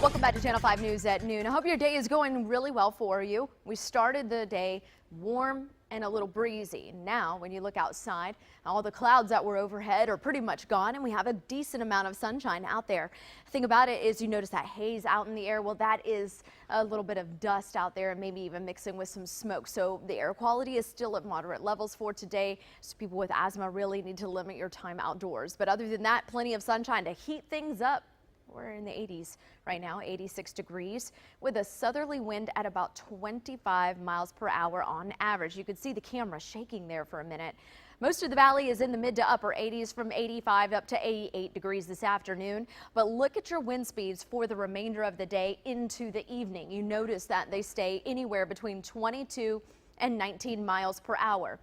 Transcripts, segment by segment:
Welcome back to Channel 5 News at noon. I hope your day is going really well for you. We started the day warm and a little breezy. Now, when you look outside, all the clouds that were overhead are pretty much gone, and we have a decent amount of sunshine out there. The thing about it is you notice that haze out in the air. Well, that is a little bit of dust out there and maybe even mixing with some smoke. So the air quality is still at moderate levels for today. So people with asthma really need to limit your time outdoors. But other than that, plenty of sunshine to heat things up. We're in the 80s right now, 86 degrees, with a southerly wind at about 25 miles per hour on average. You could see the camera shaking there for a minute. Most of the valley is in the mid to upper 80s, from 85 up to 88 degrees this afternoon. But look at your wind speeds for the remainder of the day into the evening. You notice that they stay anywhere between 22 and 19 miles per hour.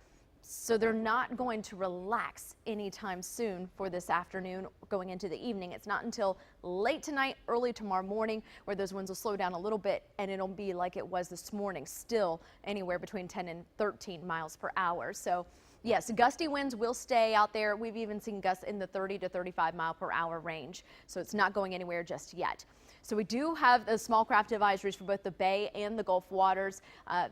So they're not going to relax anytime soon for this afternoon going into the evening. It's not until late tonight, early tomorrow morning, where those winds will slow down a little bit, and it'll be like it was this morning, still anywhere between 10 and 13 miles per hour. So yes, gusty winds will stay out there. We've even seen gusts in the 30 to 35 mile per hour range. So it's not going anywhere just yet. So we do have the small craft advisories for both the Bay and the Gulf waters.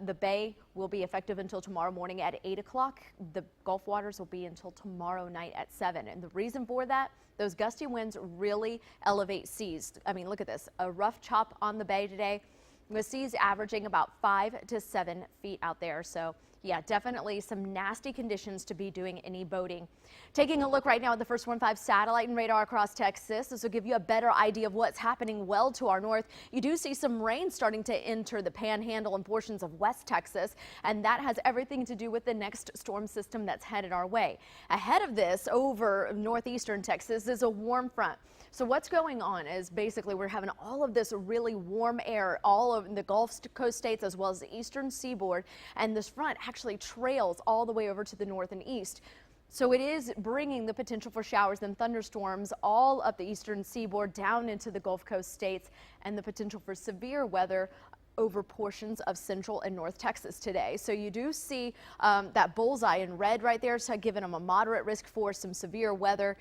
The Bay will be effective until tomorrow morning at 8 o'clock. The Gulf waters will be until tomorrow night at 7. And the reason for that, those gusty winds really elevate seas. I mean, look at this, a rough chop on the Bay today, with seas averaging about 5 to 7 feet out there. So yeah, definitely some nasty conditions to be doing any boating. Taking a look right now at the First 1.5 satellite and radar across Texas. This will give you a better idea of what's happening well to our north. You do see some rain starting to enter the Panhandle and portions of West Texas, and that has everything to do with the next storm system that's headed our way. Ahead of this, over northeastern Texas, is a warm front. So what's going on is basically we're having all of this really warm air all over the Gulf Coast states as well as the eastern seaboard, and this front actually trails all the way over to the north and east. So it is bringing the potential for showers and thunderstorms all up the eastern seaboard down into the Gulf Coast states, and the potential for severe weather over portions of central and north Texas today. So you do see that bullseye in red right there, so giving them a moderate risk for some severe weather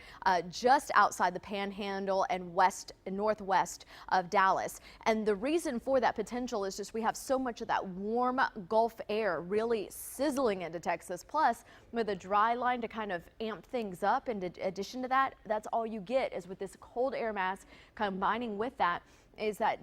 just outside the Panhandle and west and northwest of Dallas. And the reason for that potential is just we have so much of that warm Gulf air really sizzling into Texas, plus with a dry line to kind of amp things up. In addition to that, that's all you get is with this cold air mass combining with that is that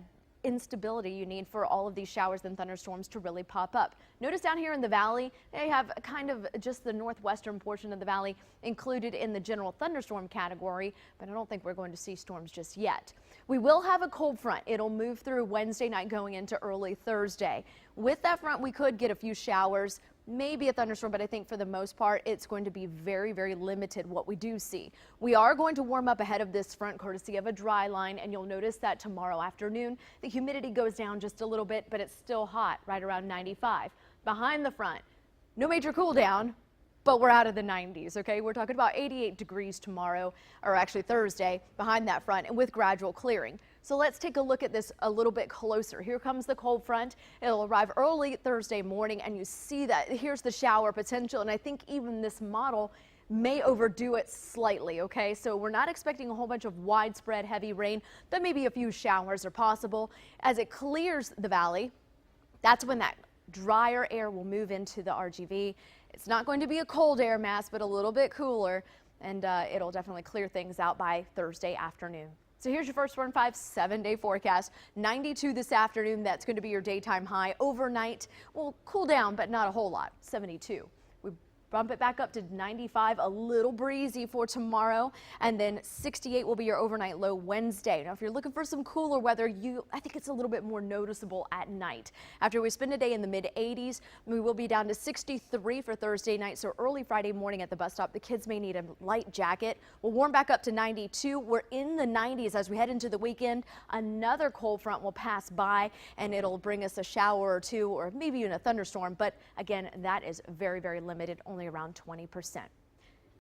instability you need for all of these showers and thunderstorms to really pop up. Notice down here in the valley, they have kind of just the northwestern portion of the valley included in the general thunderstorm category, but I don't think we're going to see storms just yet. We will have a cold front. It'll move through Wednesday night going into early Thursday. With that front, we could get a few showers, maybe a thunderstorm, but I think for the most part, it's going to be very, very limited what we do see. We are going to warm up ahead of this front courtesy of a dry line, and you'll notice that tomorrow afternoon, the humidity goes down just a little bit, but it's still hot, right around 95. Behind the front, no major cool down, but we're out of the 90s, okay? We're talking about 88 degrees tomorrow, or actually Thursday, behind that front, and with gradual clearing. So let's take a look at this a little bit closer. Here comes the cold front. It'll arrive early Thursday morning, and you see that here's the shower potential, and I think even this model may overdo it slightly, okay? So we're not expecting a whole bunch of widespread heavy rain, but maybe a few showers are possible. As it clears the valley, that's when that drier air will move into the RGV. It's not going to be a cold air mass, but a little bit cooler, and it'll definitely clear things out by Thursday afternoon. So here's your First 1.5 7-day forecast. 92 this afternoon. That's going to be your daytime high. Overnight will cool down, but not a whole lot. 72. We bump it back up to 95, a little breezy for tomorrow, and then 68 will be your overnight low Wednesday. Now, if you're looking for some cooler weather, I think it's a little bit more noticeable at night. After we spend a day in the mid 80s, we will be down to 63 for Thursday night, so early Friday morning at the bus stop, the kids may need a light jacket. We'll warm back up to 92. We're in the 90s as we head into the weekend. Another cold front will pass by, and it'll bring us a shower or two, or maybe even a thunderstorm, but again, that is very, very limited, only around 20%.